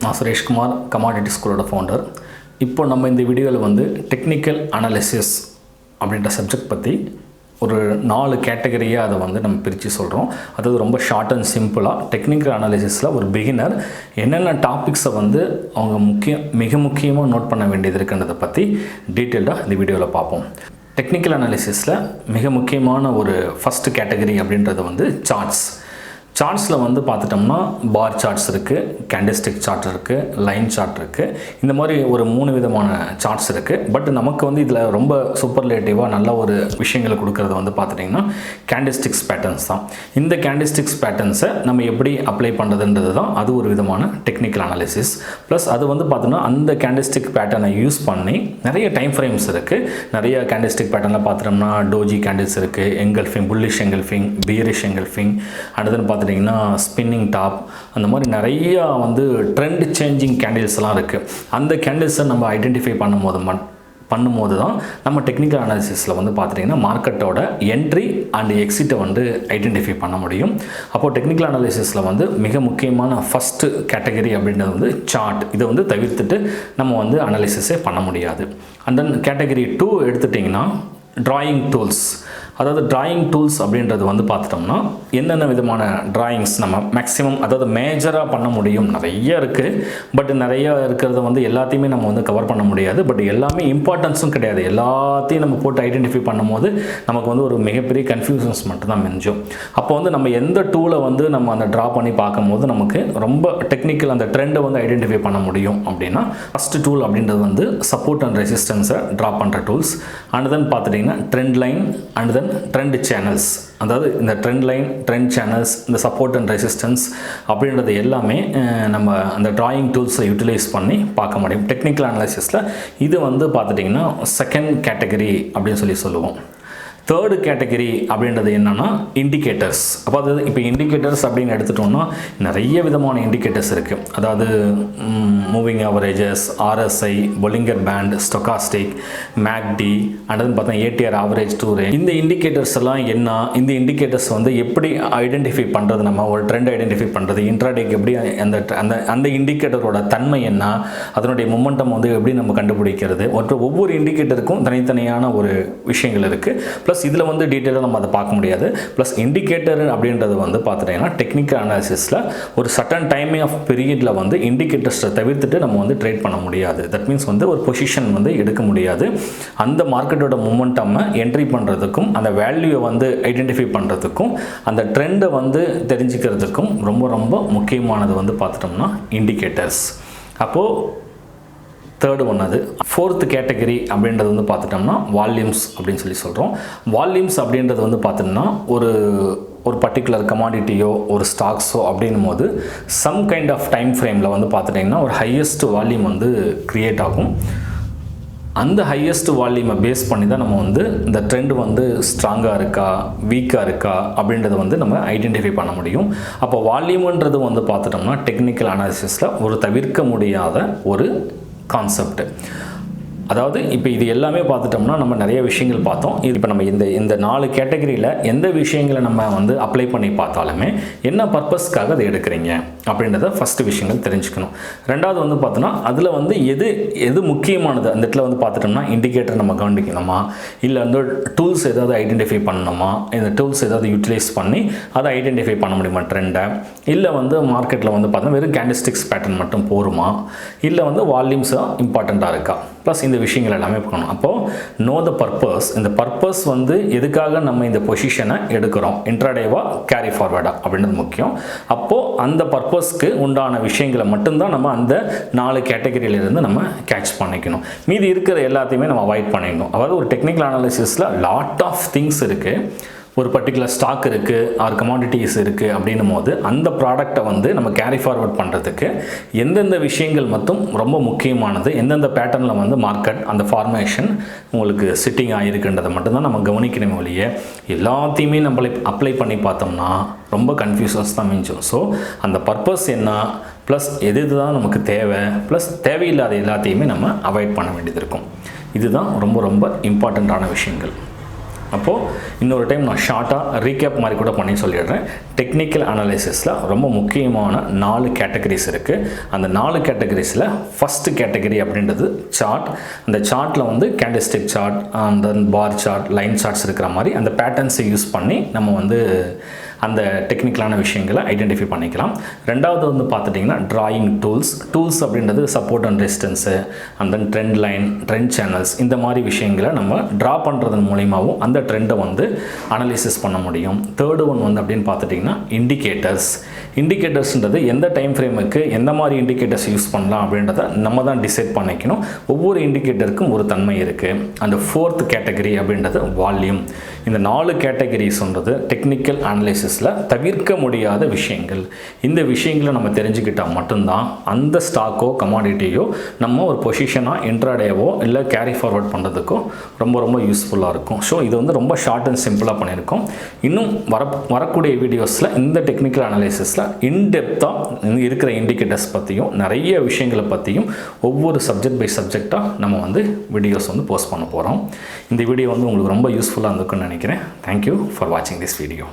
நான் சுரேஷ்குமார், கமாடிட்டி ஸ்கூலோட ஃபவுண்டர். இப்போ நம்ம இந்த வீடியோவில் வந்து டெக்னிக்கல் அனாலிசிஸ் அப்படின்ற சப்ஜெக்ட் பற்றி ஒரு 4 கேட்டகரியாக அதை வந்து நம்ம பிரித்து சொல்கிறோம். அதாவது ரொம்ப ஷார்ட் அண்ட் சிம்பிளாக டெக்னிக்கல் அனாலிசிஸில் ஒரு பிகினர் என்னென்ன டாபிக்ஸை வந்து அவங்க மிக முக்கியமாக நோட் பண்ண வேண்டியது இருக்குன்றதை பற்றி டீட்டெயில்டாக இந்த வீடியோவில் பார்ப்போம். டெக்னிக்கல் அனாலிசிஸில் மிக முக்கியமான ஒரு ஃபஸ்ட்டு கேட்டகரி அப்படின்றது வந்து சார்ட்ஸில் வந்து பார்த்துட்டோம்னா பார் சார்ட்ஸ் இருக்குது, கேண்டில்ஸ்டிக் சார்ட் இருக்குது, லைன் சார்ட் இருக்குது. இந்த மாதிரி ஒரு 3 விதமான சார்ட்ஸ் இருக்குது. பட் நமக்கு வந்து இதில் ரொம்ப சூப்பர்லேட்டிவாக நல்ல ஒரு விஷயங்களை கொடுக்கறது வந்து பார்த்துட்டிங்கன்னா கேண்டில்ஸ்டிக்ஸ் பேட்டர்ன்ஸ் தான். இந்த கேண்டில்ஸ்டிக்ஸ் பேட்டர்ன்ஸை நம்ம எப்படி அப்ளை பண்ணுறதுன்றது தான் அது ஒரு விதமான டெக்னிக்கல் அனாலிசிஸ். ப்ளஸ் அது வந்து பார்த்தோன்னா அந்த கேண்டில்ஸ்டிக் பேட்டர்னை யூஸ் பண்ணி நிறைய டைம் ஃப்ரேம்ஸ் இருக்குது. நிறைய கேண்டில்ஸ்டிக் பேட்டர்னில் பார்த்துட்டோம்னா டோஜி கேண்டில்ஸ் இருக்குது, engulfing, bullish engulfing, bearish engulfing, அடுத்து பார்த்துட்டிங்கன்னா ஸ்பின்னிங் டாப், அந்த மாதிரி நிறையா வந்து ட்ரெண்ட் சேஞ்சிங் கேண்டில்ஸ்லாம் இருக்குது. அந்த கேண்டில்ஸை நம்ம ஐடென்டிஃபை பண்ணும்போது தான் நம்ம டெக்னிக்கல் அனாலிசிஸில் வந்து பார்த்துட்டிங்கன்னா மார்க்கெட்டோட என்ட்ரி அண்ட் எக்ஸிட்டை வந்து ஐடென்டிஃபை பண்ண முடியும். அப்போது டெக்னிக்கல் அனாலிசிஸில் வந்து மிக முக்கியமான ஃபஸ்ட்டு கேட்டகரி அப்படின்றது வந்து சார்ட். இதை வந்து தவிர்த்துட்டு நம்ம வந்து அனாலிசிஸே பண்ண முடியாது. அண்ட் தென் கேட்டகரி 2 எடுத்துட்டிங்கன்னா ட்ராயிங் டூல்ஸ். அதாவது ட்ராயிங் டூல்ஸ் அப்படின்றது வந்து பார்த்துட்டோம்னா என்னென்ன விதமான ட்ராயிங்ஸ் நம்ம மேக்ஸிமம், அதாவது மேஜராக பண்ண முடியும். நிறைய இருக்குது. பட் நிறைய இருக்கிறத வந்து எல்லாத்தையுமே நம்ம வந்து கவர் பண்ண முடியாது. பட் எல்லாமே இம்பார்ட்டன்ஸும் கிடையாது. எல்லாத்தையும் நம்ம போட்டு ஐடென்டிஃபை பண்ணும்போது நமக்கு வந்து ஒரு மிகப்பெரிய கன்ஃபியூஷன்ஸ் மட்டும்தான் மிஞ்சும். அப்போ வந்து நம்ம எந்த டூலை வந்து நம்ம அந்த ட்ரா பண்ணி பார்க்கும்போது நமக்கு ரொம்ப டெக்னிக்கல் அந்த ட்ரெண்டை வந்து ஐடென்டிஃபை பண்ண முடியும் அப்படின்னா ஃபஸ்ட்டு டூல் அப்படின்றது வந்து சப்போர்ட் அண்ட் ரெசிஸ்டன்ஸை ட்ரா பண்ணுற டூல்ஸ். அண்ட் தென் பார்த்துட்டிங்கன்னா trend line and then trend channels. அதாவது இந்த ட்ரெண்ட் லைன், ட்ரெண்ட் சேனல்ஸ், இந்த சப்போர்ட் அண்ட் ரெசிஸ்டன்ஸ் அப்படின்றது எல்லாமே நம்ம அந்த ட்ராயிங் டூல்ஸை யூட்டிலைஸ் பண்ணி பார்க்க முடியும். டெக்னிக்கல் அனாலிசிஸில் இது வந்து பார்த்துட்டிங்கன்னா செகண்ட் கேட்டகரி அப்படின்னு சொல்லுவோம். தேர்டு கேட்டகரி அப்படின்றது என்னென்னா இண்டிகேட்டர்ஸ். அப்போ அது இப்போ இண்டிகேட்டர்ஸ் அப்படின்னு எடுத்துட்டோம்னா நிறைய விதமான இண்டிகேட்டர்ஸ் இருக்குது. அதாவது moving averages, RSI, Bollinger band, stochastic, MACD, and பார்த்தா ஏடிஆர் ஆவரேஜ் டூ ரேஞ்ச். இந்த இண்டிகேட்டர்ஸ் எல்லாம் என்ன, இந்த இண்டிகேட்டர்ஸ் வந்து எப்படி ஐடென்டிஃபை பண்ணுறது, நம்ம ஒரு ட்ரெண்ட் ஐடென்டிஃபை பண்ணுறது, இன்ட்ராடேக்கு எப்படி அந்த அந்த அந்த இண்டிகேட்டரோட தன்மை என்ன, அதனுடைய மொமெண்டம் வந்து எப்படி நம்ம கண்டுபிடிக்கிறது, ஒவ்வொரு இண்டிகேட்டருக்கும் தனித்தனியான ஒரு விஷயங்கள் இருக்குது. ப்ளஸ் இதில் வந்து டீட்டெயிலாக நம்ம அதை பார்க்க முடியாது. ப்ளஸ் இண்டிகேட்டர் அப்படின்றது வந்து பார்த்துட்டிங்கன்னா டெக்னிக்கல் அனாலிசிஸில் ஒரு சர்டன் டைமிங் ஆஃப் பீரியடில் வந்து இண்டிகேட்டர்ஸை தவிர்த்துட்டு நம்ம வந்து ட்ரேட் பண்ண முடியாது. தட் மீன்ஸ் வந்து ஒரு பொசிஷன் வந்து எடுக்க முடியாது. அந்த மார்க்கெட்டோட மொமெண்டம்மை என்ட்ரி பண்ணுறதுக்கும் அந்த வேல்யூவை வந்து ஐடென்டிஃபை பண்ணுறதுக்கும் அந்த ட்ரெண்டை வந்து தெரிஞ்சுக்கிறதுக்கும் ரொம்ப ரொம்ப முக்கியமானது வந்து பார்த்துட்டோம்னா இண்டிகேட்டர்ஸ். அப்போது தேர்டு ஒன். அது ஃபோர்த்து கேட்டகரி அப்படின்றது வந்து பார்த்துட்டோம்னா வால்யூம்ஸ் அப்படின்னு சொல்கிறோம். வால்யூம்ஸ் அப்படின்றது வந்து பார்த்திங்கன்னா ஒரு பர்டிகுலர் கமாடிட்டியோ ஒரு ஸ்டாக்ஸோ அப்படின்னும் போது சம் கைண்ட் ஆஃப் டைம் ஃப்ரேமில் வந்து பார்த்துட்டிங்கன்னா ஒரு ஹையஸ்ட் வால்யூம் வந்து க்ரியேட் ஆகும். அந்த ஹையஸ்ட் வால்யூமை பேஸ் பண்ணி தான் நம்ம வந்து இந்த ட்ரெண்ட் வந்து ஸ்ட்ராங்காக இருக்கா, வீக்காக இருக்கா அப்படின்றத வந்து நம்ம ஐடென்டிஃபை பண்ண முடியும். அப்போ வால்யூம்ன்றது வந்து பார்த்துட்டோம்னா டெக்னிக்கல் அனாலிசிஸில் ஒரு தவிர்க்க முடியாத ஒரு கான்செப்ட். அதாவது இப்போ இது எல்லாமே பார்த்துட்டோம்னா நம்ம நிறைய விஷயங்கள் பார்த்தோம். இது இப்போ நம்ம இந்த 4 கேட்டகரியில் எந்த விஷயங்களை நம்ம வந்து அப்ளை பண்ணி பார்த்தாலுமே என்ன பர்பஸ்க்காக அதை எடுக்கிறீங்க அப்படின்றத ஃபஸ்ட்டு விஷயங்கள் தெரிஞ்சுக்கணும். ரெண்டாவது வந்து பார்த்தோன்னா அதில் வந்து எது முக்கியமானது அந்த இடத்துல வந்து பார்த்துட்டோம்னா இண்டிகேட்டர் நம்ம கவனிக்கணுமா, இல்லை வந்து டூல்ஸ் ஏதாவது ஐடென்டிஃபை பண்ணணுமா, இந்த டூல்ஸ் ஏதாவது யூட்டிலைஸ் பண்ணி அதை ஐடென்டிஃபை பண்ண முடியுமா ட்ரெண்டை, இல்லை வந்து மார்க்கெட்டில் வந்து பார்த்தோன்னா வெறும் கேண்டில்ஸ்டிக்ஸ் பேட்டர்ன் மட்டும் போருமா, இல்லை வந்து வால்யூம்ஸாக இம்பார்ட்டண்ட்டாக இருக்கா, ப்ளஸ் இந்த விஷயங்கள் எல்லாமே பண்ணணும். அப்போது நோ த பர்பஸ். இந்த பர்பஸ் வந்து எதுக்காக நம்ம இந்த பொசிஷனை எடுக்கிறோம், இன்ட்ராடேவா கேரி ஃபார்வர்டா அப்படின்றது முக்கியம். அப்போது அந்த பர்பஸ்க்கு உண்டான விஷயங்களை மட்டும்தான் நம்ம அந்த 4 கேட்டகரியிலிருந்து நம்ம கேட்ச் பண்ணிக்கணும். மீதி இருக்கிற எல்லாத்தையுமே நம்ம அவாய்ட் பண்ணிக்கணும். அதாவது ஒரு டெக்னிக்கல் அனாலிசிஸில் லாட் ஆஃப் திங்ஸ் இருக்குது. ஒரு பர்டிகுலர் ஸ்டாக் இருக்குது, ஆர் கமாடிட்டிஸ் இருக்குது அப்படின்னும் போது அந்த ப்ராடக்டை வந்து நம்ம கேரி ஃபார்வர்ட் பண்ணுறதுக்கு எந்தெந்த விஷயங்கள் மட்டும் ரொம்ப முக்கியமானது, எந்தெந்த பேட்டர்னில் வந்து மார்க்கெட் அந்த ஃபார்மேஷன் உங்களுக்கு சிட்டிங் ஆகிருக்குன்றதை மட்டும்தான் நம்ம கவனிக்கணும் ஒழிய எல்லாத்தையுமே நம்மளை அப்ளை பண்ணி பார்த்தோம்னா ரொம்ப கன்ஃபியூஷன்ஸ் தான் மிஞ்சும். ஸோ அந்த பர்பஸ் என்ன, ப்ளஸ் எது தான் நமக்கு தேவை, ப்ளஸ் தேவையில்லாத எல்லாத்தையுமே நம்ம அவாய்ட் பண்ண வேண்டியது இருக்கும். இதுதான் ரொம்ப ரொம்ப இம்பார்ட்டண்ட்டான விஷயங்கள். அப்போது இன்னொரு டைம் நான் ஷார்ட்டாக ரீகேப் மாதிரி கூட பண்ணி சொல்லிடுறேன். டெக்னிக்கல் அனாலிசிஸில் ரொம்ப முக்கியமான 4 கேட்டகரிஸ் இருக்குது. அந்த 4 கேட்டகரிஸில் ஃபஸ்ட்டு கேட்டகரி அப்படின்றது சார்ட். அந்த சார்ட்டில் வந்து கேண்டில்ஸ்டிக் சார்ட், அந்த பார் சார்ட், லைன் சார்ட்ஸ் இருக்கிற மாதிரி அந்த பேட்டர்ன்ஸை யூஸ் பண்ணி நம்ம வந்து அந்த டெக்னிக்கலான விஷயங்களை ஐடென்டிஃபை பண்ணிக்கலாம். ரெண்டாவது வந்து பார்த்துட்டிங்கன்னா ட்ராயிங் டூல்ஸ் அப்படின்றது support and resistance, and then trend line, trend channels, இந்த மாதிரி விஷயங்களை நம்ம ட்ரா பண்ணுறதன் மூலிமாவும் அந்த ட்ரெண்டை வந்து அனலிசிஸ் பண்ண முடியும். தேர்டு ஒன் வந்து அப்படின்னு பார்த்துட்டிங்கன்னா இண்டிகேட்டர்ஸ்ன்றது எந்த டைம் ஃப்ரேமுக்கு எந்த மாதிரி இண்டிகேட்டர்ஸ் யூஸ் பண்ணலாம் அப்படின்றத நம்ம தான் டிசைட் பண்ணிக்கணும். ஒவ்வொரு இண்டிகேட்டருக்கும் ஒரு தன்மை இருக்குது. அந்த ஃபோர்த் கேட்டகரி அப்படின்றது வால்யூம். இந்த 4 கேட்டகரிஸ்ன்றது டெக்னிக்கல் அனலிசிஸில் தவிர்க்க முடியாத விஷயங்கள். இந்த விஷயங்களை நம்ம தெரிஞ்சுக்கிட்டால் மட்டும்தான் அந்த ஸ்டாக்கோ கமாடிட்டியோ நம்ம ஒரு பொசிஷனாக இன்ட்ராடேவோ இல்லை கேரி ஃபார்வர்ட் பண்ணுறதுக்கோ ரொம்ப யூஸ்ஃபுல்லாக இருக்கும். ஸோ இது வந்து ரொம்ப ஷார்ட் அண்ட் சிம்பிளாக பண்ணியிருக்கோம். இன்னும் வரக்கூடிய வீடியோஸில் இந்த டெக்னிக்கல் அனலிசிஸில் இன்டெப்த்தாக இருக்கிற இண்டிகேட்டர்ஸ் பற்றியும் நிறைய விஷயங்களை பற்றியும் ஒவ்வொரு சப்ஜெக்ட் பை சப்ஜெக்டாக நம்ம வந்து வீடியோஸ் வந்து போஸ்ட் பண்ண போகிறோம். இந்த வீடியோ வந்து உங்களுக்கு ரொம்ப யூஸ்ஃபுல்லாக இருந்திருக்குன்னு நினைக்கிறேன். Thank you for watching this video.